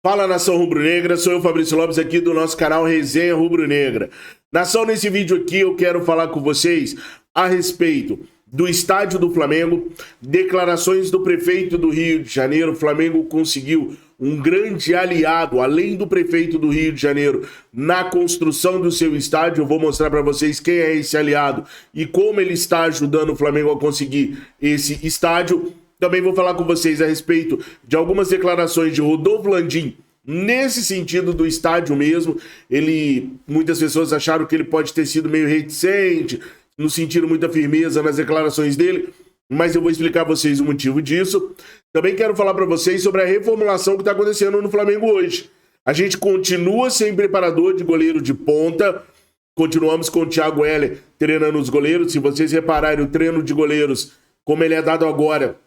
Fala, nação rubro-negra, sou eu, Fabrício Lopes, aqui do nosso canal Resenha Rubro-Negra. Nação, nesse vídeo aqui eu quero falar com vocês a respeito do estádio do Flamengo, declarações do prefeito do Rio de Janeiro. O Flamengo conseguiu um grande aliado, além do prefeito do Rio de Janeiro, na construção do seu estádio. Eu vou mostrar para vocês quem é esse aliado e como ele está ajudando o Flamengo a conseguir esse estádio. Também vou falar com vocês a respeito de algumas declarações de Rodolfo Landim, nesse sentido do estádio mesmo. Muitas pessoas acharam que ele pode ter sido meio reticente, não sentiram muita firmeza nas declarações dele, mas eu vou explicar a vocês o motivo disso. Também quero falar para vocês sobre a reformulação que está acontecendo no Flamengo hoje. A gente continua sem preparador de goleiro de ponta, continuamos com o Thiago Heller treinando os goleiros. Se vocês repararem, o treino de goleiros, como ele é dado agora,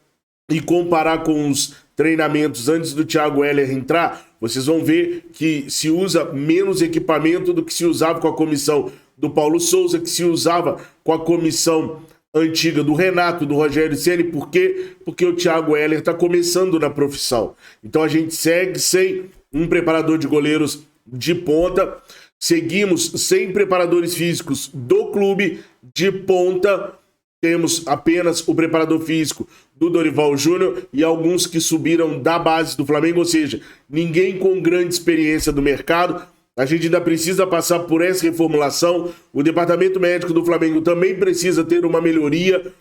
e comparar com os treinamentos antes do Thiago Heller entrar, vocês vão ver que se usa menos equipamento do que se usava com a comissão do Paulo Souza, que se usava com a comissão antiga do Renato, do Rogério Ceni. Por quê? Porque o Thiago Heller está começando na profissão. Então a gente segue sem um preparador de goleiros de ponta, seguimos sem preparadores físicos do clube de ponta. Temos apenas o preparador físico do Dorival Júnior e alguns que subiram da base do Flamengo, ou seja, ninguém com grande experiência do mercado. A gente ainda precisa passar por essa reformulação. O departamento médico do Flamengo também precisa ter uma melhoria.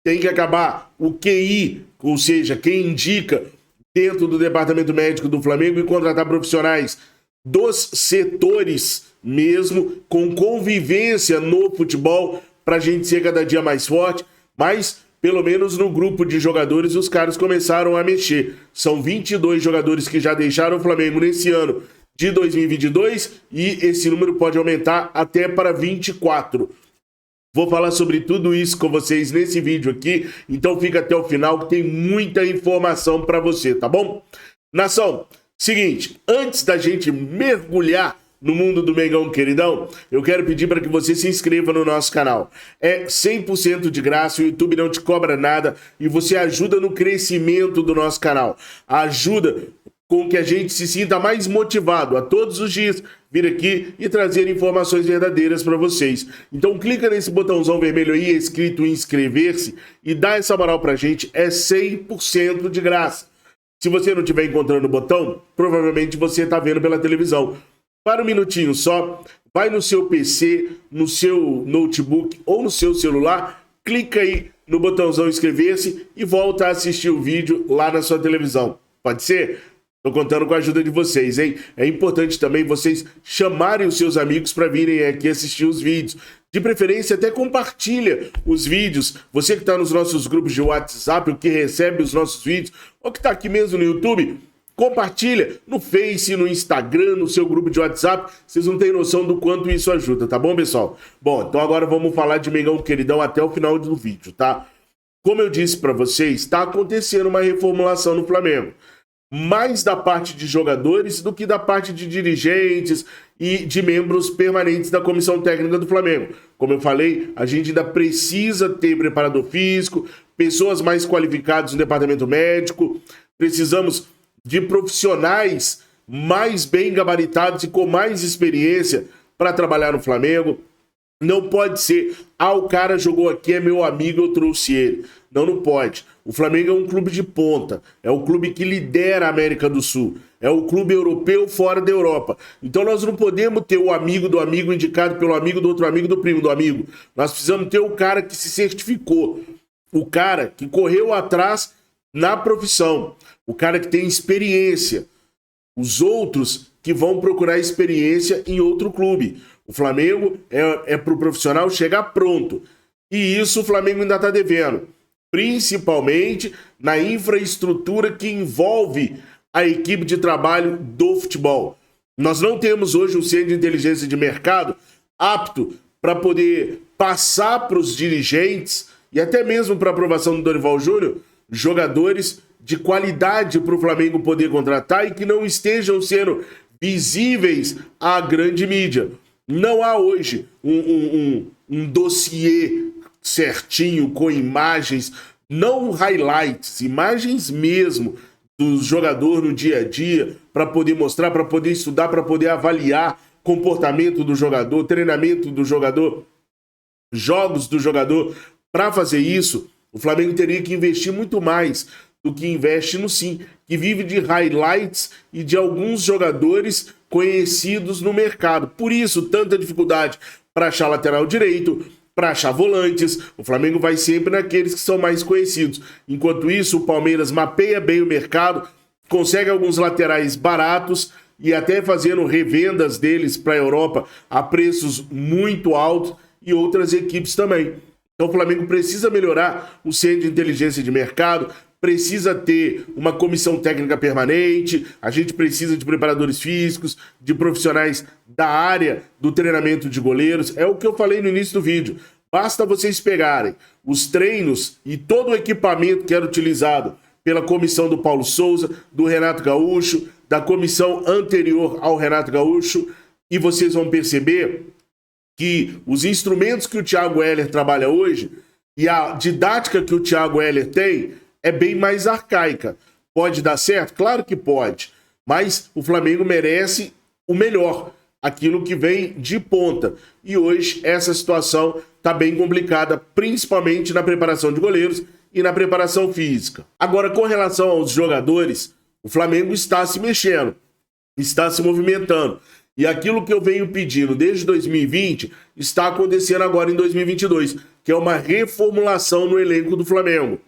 Tem que acabar o QI, ou seja, quem indica dentro do departamento médico do Flamengo, e contratar profissionais dos setores mesmo, com convivência no futebol, para a gente ser cada dia mais forte. Mas, pelo menos no grupo de jogadores, os caras começaram a mexer. São 22 jogadores que já deixaram o Flamengo nesse ano de 2022 e esse número pode aumentar até para 24. Vou falar sobre tudo isso com vocês nesse vídeo aqui, então fica até o final que tem muita informação para você, tá bom? Nação, seguinte, antes da gente mergulhar no mundo do Mengão queridão, eu quero pedir para que você se inscreva no nosso canal. É 100% de graça, o YouTube não te cobra nada e você ajuda no crescimento do nosso canal. Ajuda com que a gente se sinta mais motivado a todos os dias vir aqui e trazer informações verdadeiras para vocês. Então clica nesse botãozão vermelho aí escrito inscrever-se e dá essa moral pra gente, é 100% de graça. Se você não estiver encontrando o botão, provavelmente você está vendo pela televisão. Para um minutinho só, vai no seu PC, no seu notebook ou no seu celular, clica aí no botãozão inscrever-se e volta a assistir o vídeo lá na sua televisão. Pode ser? Tô contando com a ajuda de vocês, hein? É importante também vocês chamarem os seus amigos para virem aqui assistir os vídeos. De preferência, até compartilha os vídeos. Você que está nos nossos grupos de WhatsApp, ou que recebe os nossos vídeos, ou que está aqui mesmo no YouTube, compartilha no Face, no Instagram, no seu grupo de WhatsApp. Vocês não têm noção do quanto isso ajuda, tá bom, pessoal? Bom, então agora vamos falar de Mengão queridão até o final do vídeo, tá? Como eu disse para vocês, está acontecendo uma reformulação no Flamengo. Mais da parte de jogadores do que da parte de dirigentes e de membros permanentes da comissão técnica do Flamengo. Como eu falei, a gente ainda precisa ter preparador físico, pessoas mais qualificadas no departamento médico, precisamos de profissionais mais bem gabaritados e com mais experiência para trabalhar no Flamengo. Não pode ser, o cara jogou aqui, é meu amigo, eu trouxe ele. Não, não pode. O Flamengo é um clube de ponta, é o clube que lidera a América do Sul, é o clube europeu fora da Europa. Então nós não podemos ter o amigo do amigo indicado pelo amigo do outro amigo do primo do amigo. Nós precisamos ter o cara que se certificou, o cara que correu atrás na profissão, o cara que tem experiência, os outros que vão procurar experiência em outro clube. O Flamengo é para o profissional chegar pronto. E isso o Flamengo ainda está devendo. Principalmente na infraestrutura que envolve a equipe de trabalho do futebol. Nós não temos hoje um centro de inteligência de mercado apto para poder passar para os dirigentes e até mesmo para aprovação do Dorival Júnior jogadores de qualidade para o Flamengo poder contratar e que não estejam sendo visíveis à grande mídia. Não há hoje um dossiê certinho com imagens, não highlights, imagens mesmo do jogador no dia a dia, para poder mostrar, para poder estudar, para poder avaliar comportamento do jogador, treinamento do jogador, jogos do jogador. Para fazer isso, o Flamengo teria que investir muito mais do que investe no Sim, que vive de highlights e de alguns jogadores conhecidos no mercado. Por isso, tanta dificuldade para achar lateral direito, para achar volantes. O Flamengo vai sempre naqueles que são mais conhecidos. Enquanto isso, o Palmeiras mapeia bem o mercado, consegue alguns laterais baratos e até fazendo revendas deles para a Europa a preços muito altos, e outras equipes também. Então o Flamengo precisa melhorar o centro de inteligência de mercado, precisa ter uma comissão técnica permanente, a gente precisa de preparadores físicos, de profissionais da área do treinamento de goleiros. É o que eu falei no início do vídeo. Basta vocês pegarem os treinos e todo o equipamento que era utilizado pela comissão do Paulo Souza, do Renato Gaúcho, da comissão anterior ao Renato Gaúcho, e vocês vão perceber que os instrumentos que o Thiago Heller trabalha hoje e a didática que o Thiago Heller tem é bem mais arcaica. Pode dar certo? Claro que pode. Mas o Flamengo merece o melhor, aquilo que vem de ponta. E hoje essa situação está bem complicada, principalmente na preparação de goleiros e na preparação física. Agora, com relação aos jogadores, o Flamengo está se mexendo, está se movimentando. E aquilo que eu venho pedindo desde 2020 está acontecendo agora em 2022, que é uma reformulação no elenco do Flamengo.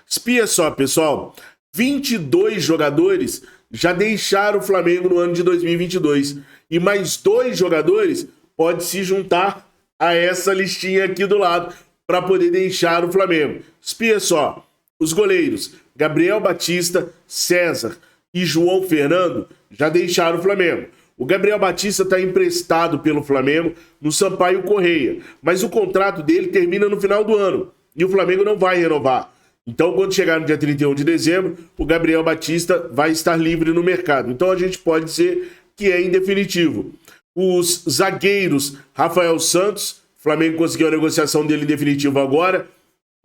Espia só, pessoal, 22 jogadores já deixaram o Flamengo no ano de 2022. E mais 2 jogadores podem se juntar a essa listinha aqui do lado para poder deixar o Flamengo. Espia só, os goleiros Gabriel Batista, César e João Fernando já deixaram o Flamengo. O Gabriel Batista está emprestado pelo Flamengo no Sampaio Correia, mas o contrato dele termina no final do ano e o Flamengo não vai renovar. Então, quando chegar no dia 31 de dezembro, o Gabriel Batista vai estar livre no mercado. Então, a gente pode dizer que é em definitivo. Os zagueiros, Rafael Santos, o Flamengo conseguiu a negociação dele em definitivo agora.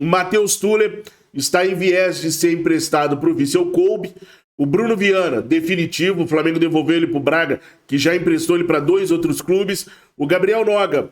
O Matheus Tuller está em viés de ser emprestado para o Vissel Kobe. O Bruno Viana, definitivo, o Flamengo devolveu ele para o Braga, que já emprestou ele para 2 outros clubes. O Gabriel Noga,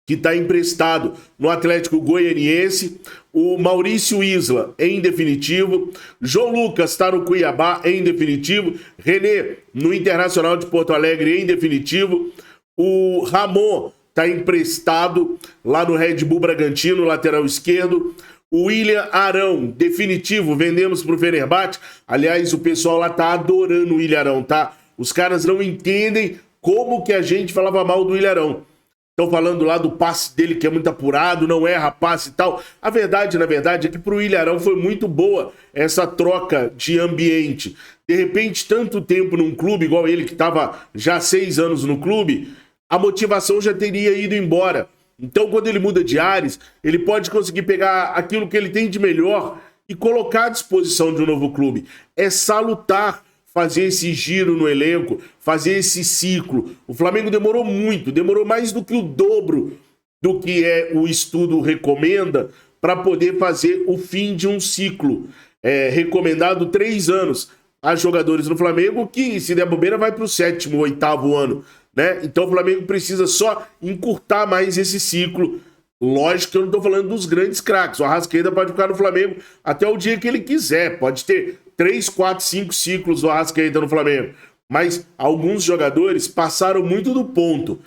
que está emprestado no Atlético Goianiense. O Maurício Isla, em definitivo. João Lucas está no Cuiabá, em definitivo. René, no Internacional de Porto Alegre, em definitivo. O Ramon está emprestado lá no Red Bull Bragantino, lateral esquerdo. O William Arão, definitivo, vendemos pro Fenerbahçe. Aliás, o pessoal lá tá adorando o William Arão, tá? Os caras não entendem como que a gente falava mal do William Arão. Estão falando lá do passe dele, que é muito apurado, não erra passe e tal. A verdade, na verdade, é que pro William Arão foi muito boa essa troca de ambiente. De repente, tanto tempo num clube, igual ele, que estava já 6 anos no clube, a motivação já teria ido embora. Então, quando ele muda de ares, ele pode conseguir pegar aquilo que ele tem de melhor e colocar à disposição de um novo clube. É salutar fazer esse giro no elenco, fazer esse ciclo. O Flamengo demorou muito, demorou mais do que o dobro do que o estudo recomenda para poder fazer o fim de um ciclo. É recomendado 3 anos a jogadores do Flamengo, que se der bobeira vai para o 7º, 8º ano. Né? Então o Flamengo precisa só encurtar mais esse ciclo. Lógico que eu não estou falando dos grandes craques. O Arrascaeta pode ficar no Flamengo até o dia que ele quiser. Pode ter 3, 4, 5 ciclos do Arrascaeta no Flamengo. Mas alguns jogadores passaram muito do ponto.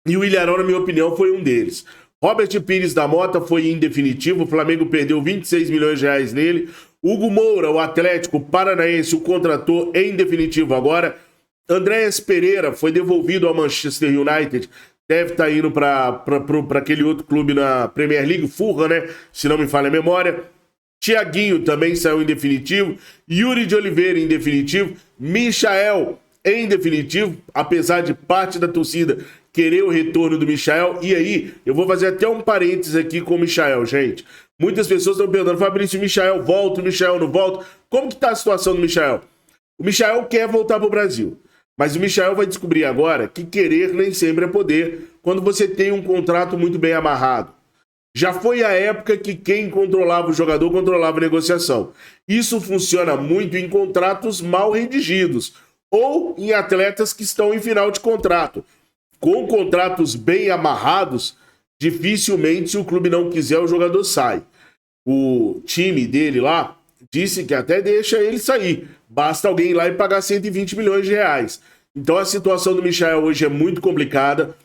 E o Ilharão, na minha opinião, foi um deles. Robert Pires da Mota foi em definitivo. O Flamengo perdeu 26 milhões de reais nele. Hugo Moura, o Atlético Paranaense, o contratou em definitivo agora. Andréas Pereira foi devolvido ao Manchester United, deve estar indo para aquele outro clube na Premier League, Fulham, né? Se não me falha a memória. Thiaguinho também saiu em definitivo. Yuri de Oliveira em definitivo. Michael em definitivo, apesar de parte da torcida querer o retorno do Michael. E aí, eu vou fazer até um parênteses aqui com o Michael, gente. Muitas pessoas estão perguntando, Fabrício, o Michael volta, o Michael não volta. Como que está a situação do Michael? O Michael quer voltar para o Brasil. Mas o Michael vai descobrir agora que querer nem sempre é poder quando você tem um contrato muito bem amarrado. Já foi a época que quem controlava o jogador controlava a negociação. Isso funciona muito em contratos mal redigidos ou em atletas que estão em final de contrato. Com contratos bem amarrados, dificilmente, se o clube não quiser, o jogador sai. O time dele lá disse que até deixa ele sair. Basta alguém ir lá e pagar 120 milhões de reais. Então a situação do Michael hoje é muito complicada.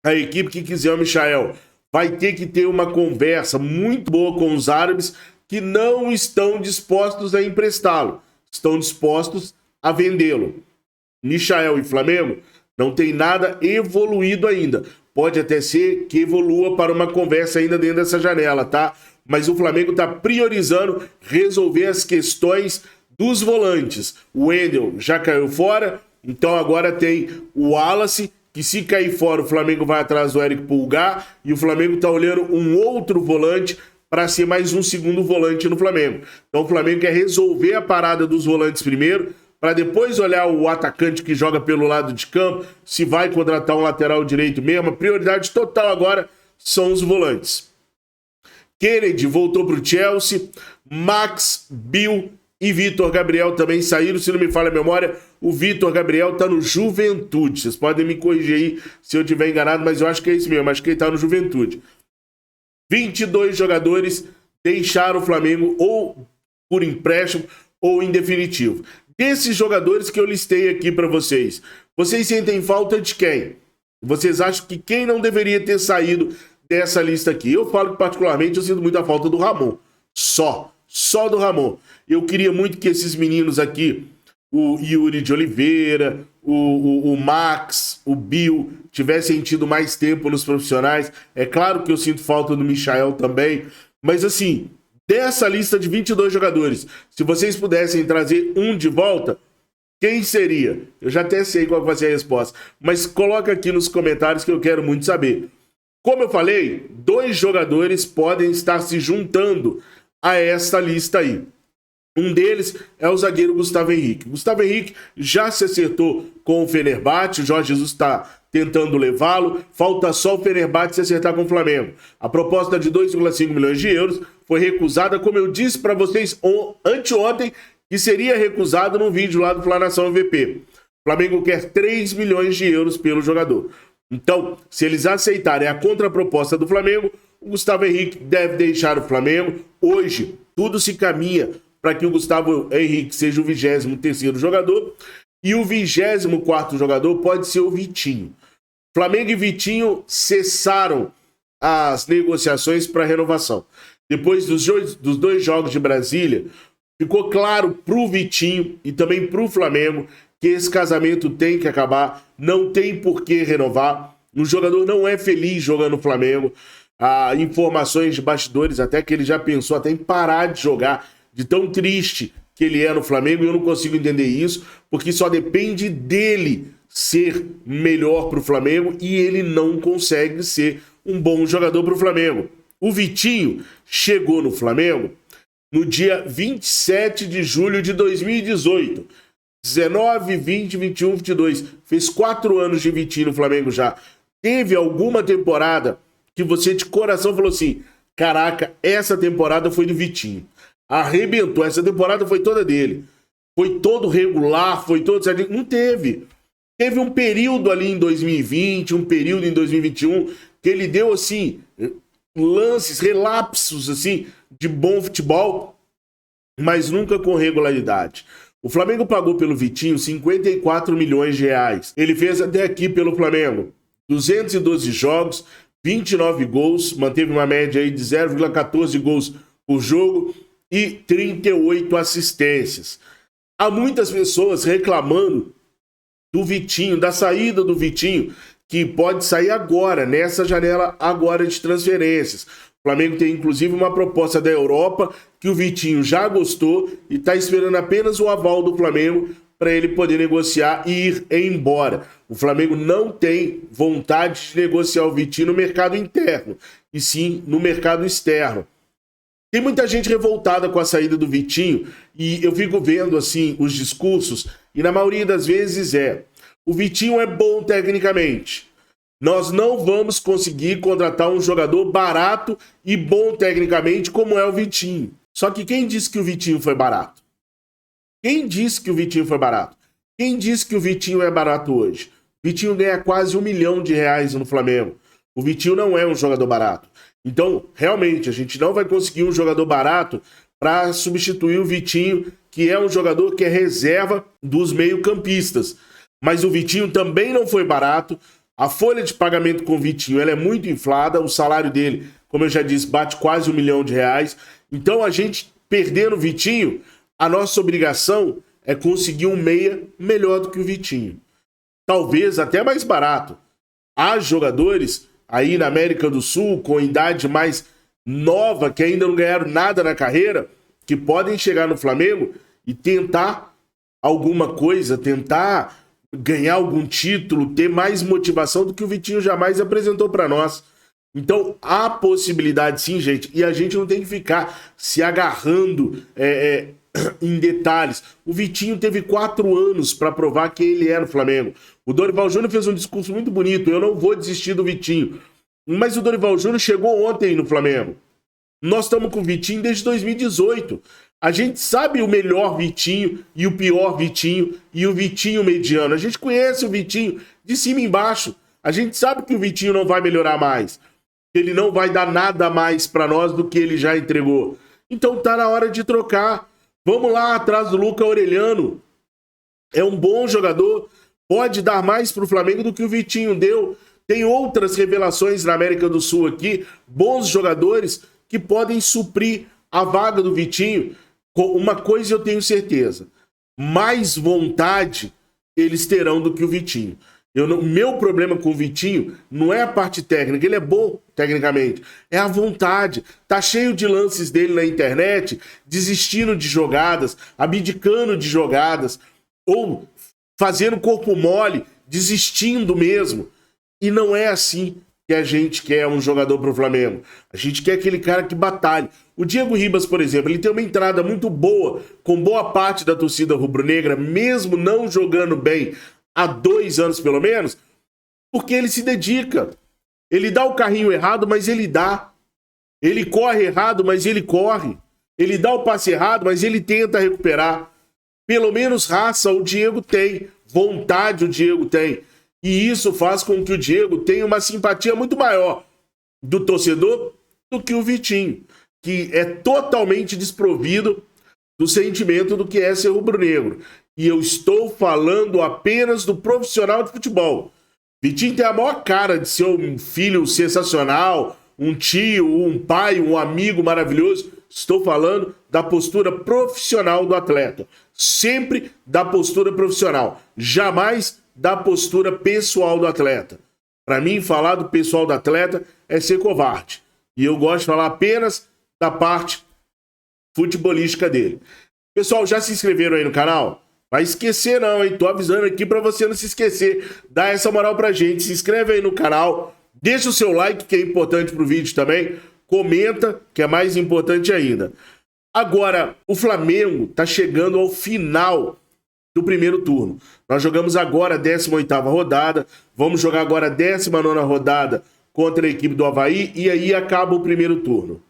A equipe que quiser o Michael vai ter que ter uma conversa muito boa com os árabes que não estão dispostos a emprestá-lo. Estão dispostos a vendê-lo. Michael e Flamengo não tem nada evoluído ainda. Pode até ser que evolua para uma conversa ainda dentro dessa janela, tá? Mas o Flamengo está priorizando resolver as questões dos volantes. O Wendel já caiu fora, então agora tem o Wallace, que se cair fora o Flamengo vai atrás do Eric Pulgar, e o Flamengo está olhando um outro volante para ser mais um segundo volante no Flamengo. Então o Flamengo quer resolver a parada dos volantes primeiro, para depois olhar o atacante que joga pelo lado de campo, se vai contratar um lateral direito mesmo. A prioridade total agora são os volantes. Kennedy voltou para o Chelsea, Max, Bill e Vitor Gabriel também saíram, se não me falha a memória. O Vitor Gabriel está no Juventude. Vocês podem me corrigir aí se eu estiver enganado, mas eu acho que é isso mesmo, acho que ele está no Juventude. 22 jogadores deixaram o Flamengo ou por empréstimo ou em definitivo. Desses jogadores que eu listei aqui para vocês, vocês sentem falta de quem? Vocês acham que quem não deveria ter saído dessa lista aqui? Eu falo que particularmente eu sinto muita falta do Ramon. Só do Ramon. Eu queria muito que esses meninos aqui, o Yuri de Oliveira, o Max, o Bill, tivessem tido mais tempo nos profissionais. É claro que eu sinto falta do Michael também, mas assim, dessa lista de 22 jogadores, se vocês pudessem trazer um de volta, quem seria? Eu já até sei qual vai ser a resposta, mas coloca aqui nos comentários que eu quero muito saber. Como eu falei, 2 jogadores podem estar se juntando a esta lista aí. Um deles é o zagueiro Gustavo Henrique. Gustavo Henrique já se acertou com o Fenerbahçe, o Jorge Jesus está tentando levá-lo, falta só o Fenerbahçe se acertar com o Flamengo. A proposta de 2,5 milhões de euros foi recusada, como eu disse para vocês anteontem, que seria recusado no vídeo lá do Flanação MVP. O Flamengo quer 3 milhões de euros pelo jogador. Então, se eles aceitarem a contraproposta do Flamengo, o Gustavo Henrique deve deixar o Flamengo. Hoje, tudo se caminha para que o Gustavo Henrique seja o 23º jogador e o 24º jogador pode ser o Vitinho. Flamengo e Vitinho cessaram as negociações para renovação. Depois dos 2 jogos de Brasília, ficou claro para o Vitinho e também para o Flamengo que esse casamento tem que acabar, não tem por que renovar. O jogador não é feliz jogando no Flamengo. Há informações de bastidores até que ele já pensou até em parar de jogar, de tão triste que ele é no Flamengo, e eu não consigo entender isso, porque só depende dele ser melhor para o Flamengo e ele não consegue ser um bom jogador para o Flamengo. O Vitinho chegou no Flamengo no dia 27 de julho de 2018. 19, 20, 21, 22. Fez 4 anos de Vitinho no Flamengo já. Teve alguma temporada que você de coração falou assim: caraca, essa temporada foi do Vitinho. Arrebentou, essa temporada foi toda dele. Foi todo regular, foi todo certinho. Não teve. Teve um período ali em 2020, um período em 2021, que ele deu, assim, lances, relapsos, assim, de bom futebol, mas nunca com regularidade. O Flamengo pagou pelo Vitinho 54 milhões de reais. Ele fez até aqui pelo Flamengo 212 jogos, 29 gols, manteve uma média aí de 0,14 gols por jogo e 38 assistências. Há muitas pessoas reclamando do Vitinho, da saída do Vitinho, que pode sair agora, nessa janela agora de transferências. O Flamengo tem inclusive uma proposta da Europa que o Vitinho já gostou e está esperando apenas o aval do Flamengo para ele poder negociar e ir embora. O Flamengo não tem vontade de negociar o Vitinho no mercado interno, e sim no mercado externo. Tem muita gente revoltada com a saída do Vitinho e eu fico vendo assim os discursos e na maioria das vezes o Vitinho é bom tecnicamente, Nós não vamos conseguir contratar um jogador barato e bom tecnicamente como é o Vitinho. Só que quem disse que o Vitinho foi barato? Quem disse que o Vitinho foi barato? Quem disse que o Vitinho é barato hoje? O Vitinho ganha quase R$1 milhão no Flamengo. O Vitinho não é um jogador barato. Então, realmente, a gente não vai conseguir um jogador barato para substituir o Vitinho, que é um jogador que é reserva dos meio-campistas. Mas o Vitinho também não foi barato. A folha de pagamento com o Vitinho ela é muito inflada. O salário dele, como eu já disse, bate quase R$1 milhão. Então, a gente perdendo o Vitinho, a nossa obrigação é conseguir um meia melhor do que o Vitinho. Talvez até mais barato. Há jogadores aí na América do Sul, com idade mais nova, que ainda não ganharam nada na carreira, que podem chegar no Flamengo e tentar alguma coisa, tentar ganhar algum título, ter mais motivação do que o Vitinho jamais apresentou para nós. Então, há possibilidade sim, gente, e a gente não tem que ficar se agarrando em detalhes. O Vitinho teve 4 anos para provar que ele era o Flamengo. O Dorival Júnior fez um discurso muito bonito, eu não vou desistir do Vitinho. Mas o Dorival Júnior chegou ontem no Flamengo. Nós estamos com o Vitinho desde 2018. A gente sabe o melhor Vitinho e o pior Vitinho e o Vitinho mediano. A gente conhece o Vitinho de cima e embaixo. A gente sabe que o Vitinho não vai melhorar mais. Ele não vai dar nada mais para nós do que ele já entregou. Então tá na hora de trocar. Vamos lá atrás do Luca Orelhano. É um bom jogador. Pode dar mais para o Flamengo do que o Vitinho deu. Tem outras revelações na América do Sul aqui. Bons jogadores que podem suprir a vaga do Vitinho. Uma coisa eu tenho certeza. Mais vontade eles terão do que o Vitinho. Meu problema com o Vitinho não é a parte técnica, ele é bom tecnicamente, é a vontade. Tá cheio de lances dele na internet, desistindo de jogadas, abdicando de jogadas, ou fazendo corpo mole, desistindo mesmo. E não é assim que a gente quer um jogador pro Flamengo. A gente quer aquele cara que batalhe. O Diego Ribas, por exemplo, ele tem uma entrada muito boa, com boa parte da torcida rubro-negra, mesmo não jogando bem, há 2 anos pelo menos, porque ele se dedica. Ele dá o carrinho errado, mas ele dá. Ele corre errado, mas ele corre. Ele dá o passe errado, mas ele tenta recuperar. Pelo menos raça o Diego tem. Vontade o Diego tem. E isso faz com que o Diego tenha uma simpatia muito maior do torcedor do que o Vitinho, que é totalmente desprovido do sentimento do que é ser rubro-negro. E eu estou falando apenas do profissional de futebol. Vitinho tem a maior cara de ser um filho sensacional, um tio, um pai, um amigo maravilhoso. Estou falando da postura profissional do atleta. Sempre da postura profissional. Jamais da postura pessoal do atleta. Para mim, falar do pessoal do atleta é ser covarde. E eu gosto de falar apenas da parte futebolística dele. Pessoal, já se inscreveram aí no canal? Vai esquecer não, hein? Tô avisando aqui pra você não se esquecer. Dá essa moral pra gente. Se inscreve aí no canal. Deixa o seu like, que é importante pro vídeo também. Comenta, que é mais importante ainda. Agora, o Flamengo tá chegando ao final do primeiro turno. Nós jogamos agora a 18ª rodada. Vamos jogar agora a 19ª rodada contra a equipe do Avaí. E aí acaba o primeiro turno.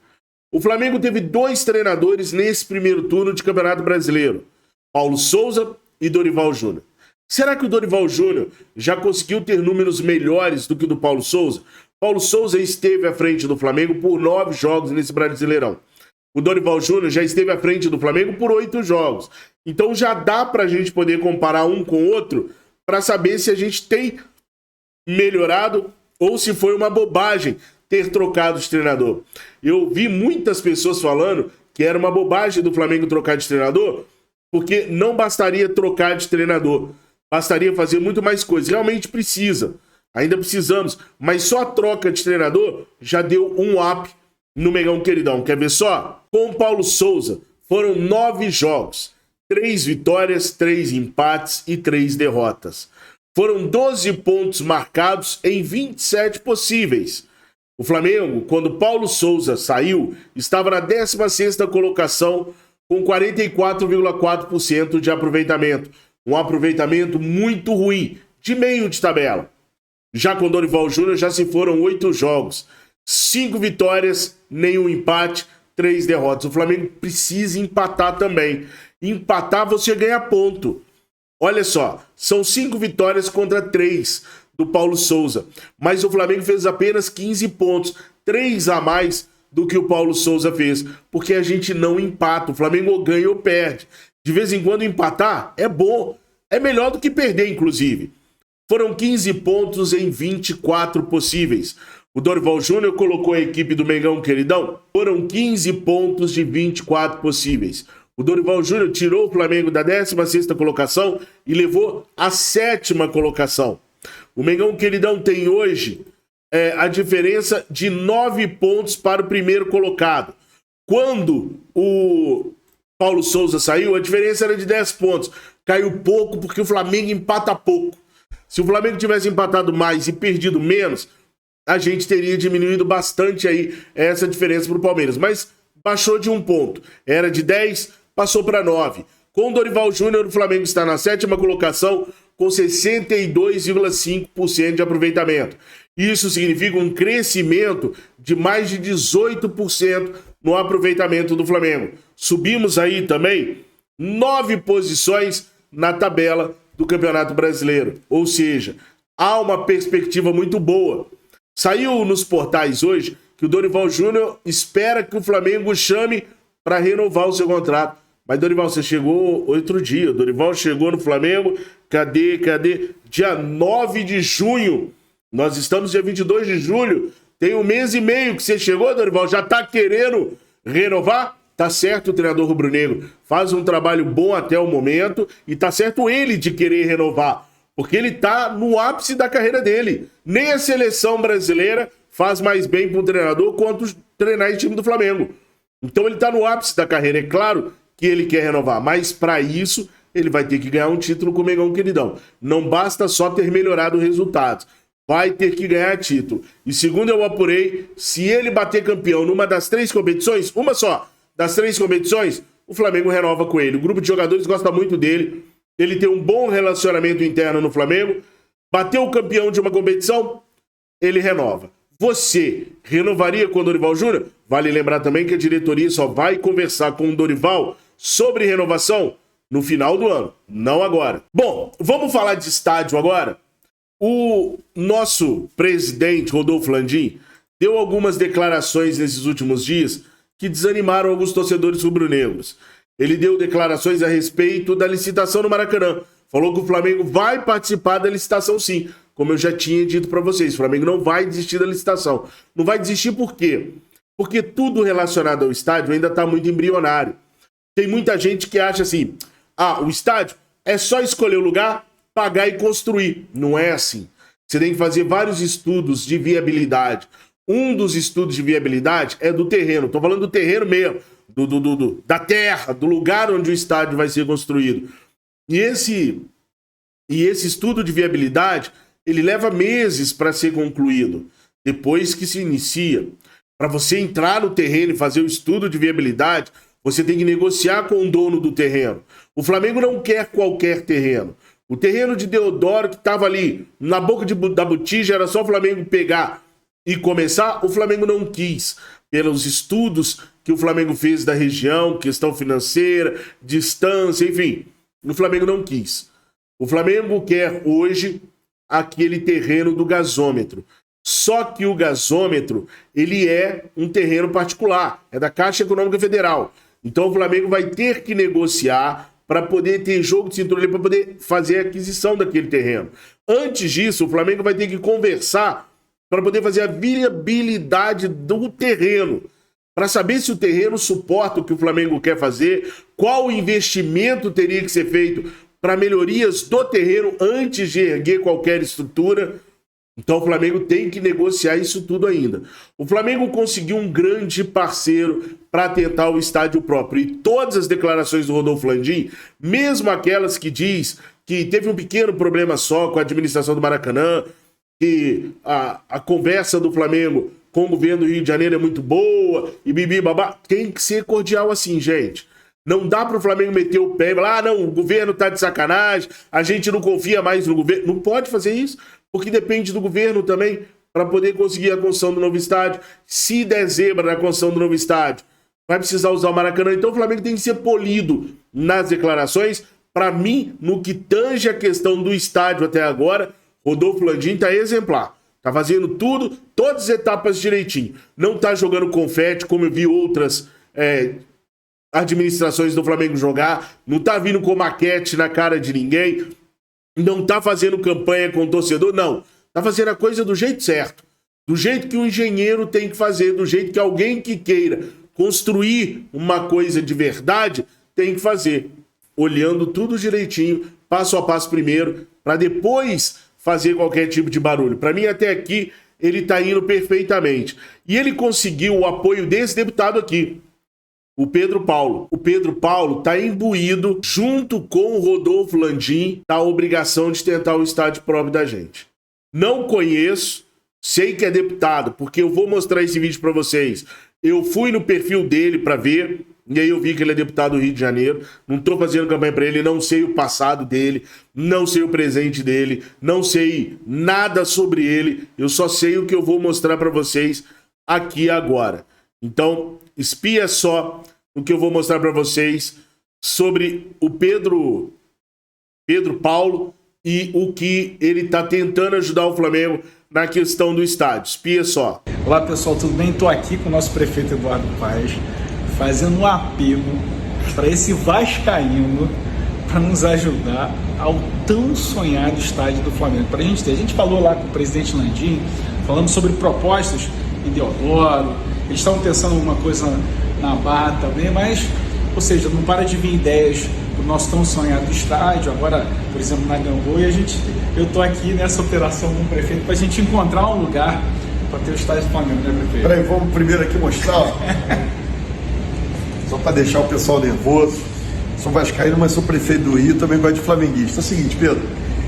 O Flamengo teve 2 treinadores nesse primeiro turno de Campeonato Brasileiro. Paulo Souza e Dorival Júnior. Será que o Dorival Júnior já conseguiu ter números melhores do que o do Paulo Souza? Paulo Souza esteve à frente do Flamengo por 9 jogos nesse Brasileirão. O Dorival Júnior já esteve à frente do Flamengo por 8 jogos. Então já dá pra gente poder comparar um com o outro para saber se a gente tem melhorado ou se foi uma bobagem ter trocado de treinador. Eu vi muitas pessoas falando que era uma bobagem do Flamengo trocar de treinador, porque não bastaria trocar de treinador, bastaria fazer muito mais coisas. Realmente precisa, ainda precisamos, mas só a troca de treinador já deu um up no Mengão Queridão. Quer ver só? Com o Paulo Souza, foram 9 jogos, 3 vitórias, 3 empates e 3 derrotas. Foram 12 pontos marcados em 27 possíveis. O Flamengo, quando Paulo Souza saiu, estava na 16ª colocação, com 44,4% de aproveitamento. Um aproveitamento muito ruim, de meio de tabela. Já com Dorival Júnior já se foram 8 jogos. 5 vitórias, nenhum empate, 3 derrotas. O Flamengo precisa empatar também. Empatar, você ganha ponto. Olha só, são 5 vitórias contra 3 do Paulo Souza. Mas o Flamengo fez apenas 15 pontos. 3 a mais do que o Paulo Souza fez. Porque a gente não empata. O Flamengo ou ganha ou perde. De vez em quando empatar é bom. É melhor do que perder, inclusive. Foram 15 pontos em 24 possíveis. O Dorival Júnior colocou a equipe do Mengão queridão. Foram 15 pontos de 24 possíveis. O Dorival Júnior tirou o Flamengo da 16ª colocação e levou à 7ª colocação. O Mengão queridão tem hoje a diferença de 9 pontos para o primeiro colocado. Quando o Paulo Souza saiu, a diferença era de 10 pontos. Caiu pouco porque o Flamengo empata pouco. Se o Flamengo tivesse empatado mais e perdido menos, a gente teria diminuído bastante aí essa diferença para o Palmeiras. Mas baixou de 1 ponto. Era de 10, passou para 9. Com o Dorival Júnior, o Flamengo está na 7ª colocação com 62,5% de aproveitamento. Isso significa um crescimento de mais de 18% no aproveitamento do Flamengo. Subimos aí também 9 posições na tabela do Campeonato Brasileiro. Ou seja, há uma perspectiva muito boa. Saiu nos portais hoje que o Dorival Júnior espera que o Flamengo chame para renovar o seu contrato. Mas, Dorival, você chegou outro dia. O Dorival chegou no Flamengo. Cadê? Dia 9 de junho. Nós estamos dia 22 de julho. Tem 1 mês e meio que você chegou, Dorival. Já tá querendo renovar? Tá certo o treinador rubro-negro. Faz um trabalho bom até o momento. E tá certo ele de querer renovar. Porque ele tá no ápice da carreira dele. Nem a seleção brasileira faz mais bem para um treinador quanto treinar esse time do Flamengo. Então ele tá no ápice da carreira. É claro que ele quer renovar, mas para isso ele vai ter que ganhar um título com o Mengão queridão. Não basta só ter melhorado o resultado. Vai ter que ganhar título. E segundo eu apurei, se ele bater campeão numa das 3 competições, uma só das 3 competições, o Flamengo renova com ele. O grupo de jogadores gosta muito dele. Ele tem um bom relacionamento interno no Flamengo. Bateu o campeão de uma competição, ele renova. Você renovaria com o Dorival Júnior? Vale lembrar também que a diretoria só vai conversar com o Dorival sobre renovação no final do ano, não agora. Bom, vamos falar de estádio agora? O nosso presidente, Rodolfo Landim, deu algumas declarações nesses últimos dias que desanimaram alguns torcedores rubro-negros. Ele deu declarações a respeito da licitação no Maracanã. Falou que o Flamengo vai participar da licitação sim. Como eu já tinha dito para vocês, o Flamengo não vai desistir da licitação. Não vai desistir por quê? Porque tudo relacionado ao estádio ainda está muito embrionário. Tem muita gente que acha assim, o estádio é só escolher o lugar, pagar e construir. Não é assim. Você tem que fazer vários estudos de viabilidade. Um dos estudos de viabilidade é do terreno. Estou falando do terreno mesmo, da terra, do lugar onde o estádio vai ser construído. E esse estudo de viabilidade, ele leva meses para ser concluído, depois que se inicia. Para você entrar no terreno e fazer o estudo de viabilidade, você tem que negociar com o dono do terreno. O Flamengo não quer qualquer terreno. O terreno de Deodoro, que estava ali na boca da botija, era só o Flamengo pegar e começar. O Flamengo não quis, pelos estudos que o Flamengo fez da região, questão financeira, distância, enfim. O Flamengo não quis. O Flamengo quer hoje aquele terreno do gasômetro. Só que o gasômetro, ele é um terreno particular, é da Caixa Econômica Federal. Então o Flamengo vai ter que negociar para poder ter jogo de cintura ali, para poder fazer a aquisição daquele terreno. Antes disso, o Flamengo vai ter que conversar para poder fazer a viabilidade do terreno, para saber se o terreno suporta o que o Flamengo quer fazer, qual investimento teria que ser feito para melhorias do terreno antes de erguer qualquer estrutura. Então o Flamengo tem que negociar isso tudo ainda. O Flamengo conseguiu um grande parceiro para tentar o estádio próprio. E todas as declarações do Rodolfo Landim, mesmo aquelas que diz que teve um pequeno problema só com a administração do Maracanã, que a conversa do Flamengo com o governo do Rio de Janeiro é muito boa, e bibi babá, tem que ser cordial assim, gente. Não dá para o Flamengo meter o pé e falar, não, o governo tá de sacanagem, a gente não confia mais no governo. Não pode fazer isso, porque depende do governo também para poder conseguir a construção do novo estádio. Se der zebra na construção do novo estádio, vai precisar usar o Maracanã. Então o Flamengo tem que ser polido nas declarações. Para mim, no que tange a questão do estádio até agora, Rodolfo Landim está exemplar. Tá fazendo tudo, todas as etapas direitinho. Não tá jogando confete, como eu vi outras administrações do Flamengo jogar. Não tá vindo com maquete na cara de ninguém. Não tá fazendo campanha com o torcedor, não. Tá fazendo a coisa do jeito certo. Do jeito que um engenheiro tem que fazer, do jeito que alguém que queira construir uma coisa de verdade tem que fazer. Olhando tudo direitinho, passo a passo primeiro, para depois fazer qualquer tipo de barulho. Para mim, até aqui, ele está indo perfeitamente. E ele conseguiu o apoio desse deputado aqui, o Pedro Paulo. O Pedro Paulo está imbuído, junto com o Rodolfo Landim, da obrigação de tentar o estádio próprio da gente. Não conheço, sei que é deputado, porque eu vou mostrar esse vídeo para vocês. Eu fui no perfil dele para ver, e aí eu vi que ele é deputado do Rio de Janeiro. Não estou fazendo campanha para ele, não sei o passado dele, não sei o presente dele, não sei nada sobre ele. Eu só sei o que eu vou mostrar para vocês aqui agora. Então, espia só o que eu vou mostrar para vocês sobre o Pedro Paulo e o que ele está tentando ajudar o Flamengo na questão do estádio. Espia só. Olá pessoal, tudo bem? Estou aqui com o nosso prefeito Eduardo Paes, fazendo um apelo para esse vascaíno para nos ajudar ao tão sonhado estádio do Flamengo. Para a gente falou lá com o presidente Landim, falando sobre propostas em Deodoro, eles estavam pensando em alguma coisa na Barra também, mas, ou seja, não para de vir ideias do nosso tão sonhado estádio, agora, por exemplo, na Gamboa, e eu estou aqui nessa operação com o prefeito para a gente encontrar um lugar para ter o estádio do Flamengo, né, prefeito? Peraí, vamos primeiro aqui mostrar, ó. Só para deixar o pessoal nervoso. Sou vascaíno, mas sou prefeito do Rio, também gosto de flamenguista. É o seguinte, Pedro,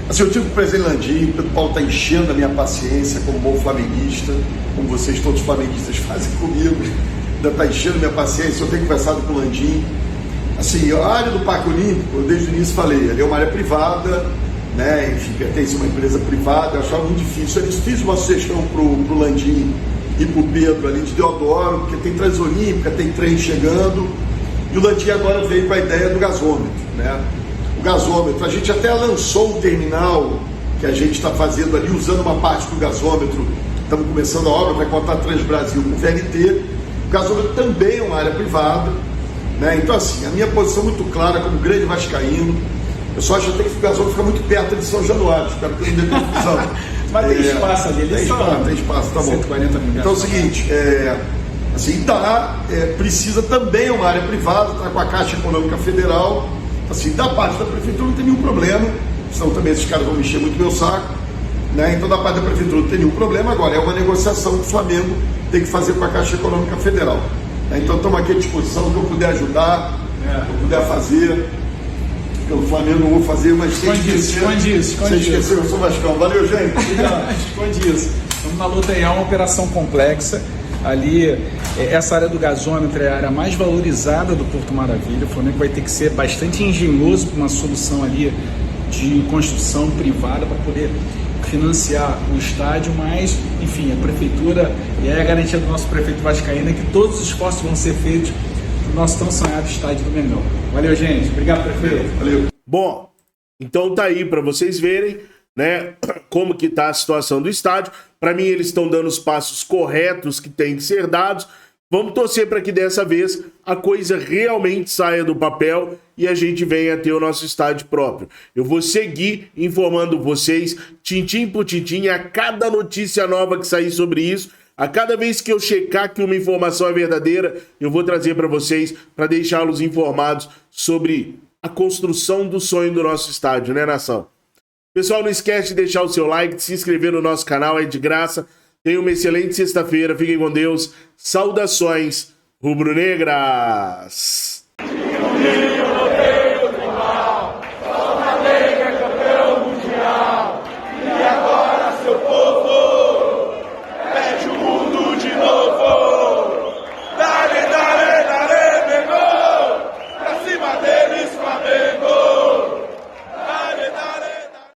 assim, eu tive com o presidente Landim, Pedro Paulo está enchendo a minha paciência como bom flamenguista, como vocês todos flamenguistas fazem comigo, ainda está enchendo a minha paciência, eu tenho conversado com o Landim. Assim, a área do Parque Olímpico, eu desde o início falei, ali é uma área privada, né, enfim, pertence a uma empresa privada, eu achava muito difícil. Eu fiz uma sugestão pro Landim e pro Pedro ali de Deodoro, porque tem Transolímpica, tem trem chegando, e o Landim agora veio com a ideia do gasômetro, né? O gasômetro, a gente até lançou um terminal que a gente está fazendo ali, usando uma parte do gasômetro, estamos começando a obra, vai contar Transbrasil com o VLT, o gasômetro também é uma área privada, né? Então assim, a minha posição muito clara como grande vascaíno, eu só acho até que o gasômetro fica muito perto de São Januário, espero que não dê confusão. Mas tem espaço ali, tem espaço, tá bom. 140 mil. Então é o seguinte, assim, precisa também uma área privada, está com a Caixa Econômica Federal, assim, da parte da prefeitura não tem nenhum problema, senão também esses caras vão mexer muito meu saco, né? Então da parte da prefeitura não tem nenhum problema, agora é uma negociação que o Flamengo tem que fazer com a Caixa Econômica Federal, né? Então estamos aqui à disposição, se eu puder ajudar, se eu puder fazer. Pelo Flamengo não vou fazer, mas esconde isso. Você esqueceu, eu sou vascão. Valeu, gente. Esconde isso. Estamos na luta aí, é uma operação complexa. Ali, essa área do gasômetro é a área mais valorizada do Porto Maravilha. O Flamengo vai ter que ser bastante engenhoso para uma solução ali de construção privada para poder financiar o estádio, mas, enfim, a prefeitura, e aí a garantia do nosso prefeito vascaíno é que todos os esforços vão ser feitos para o nosso tão sonhado estádio do Mengão. Valeu, gente. Obrigado, prefeito. Valeu. Bom, então tá aí para vocês verem, né, como que tá a situação do estádio. Para mim, eles estão dando os passos corretos que têm que ser dados. Vamos torcer para que dessa vez a coisa realmente saia do papel e a gente venha a ter o nosso estádio próprio. Eu vou seguir informando vocês, tintim por tintim, a cada notícia nova que sair sobre isso. A cada vez que eu checar que uma informação é verdadeira, eu vou trazer para vocês, para deixá-los informados sobre a construção do sonho do nosso estádio, né, nação? Pessoal, não esquece de deixar o seu like, de se inscrever no nosso canal, é de graça. Tenham uma excelente sexta-feira, fiquem com Deus. Saudações rubro-negras!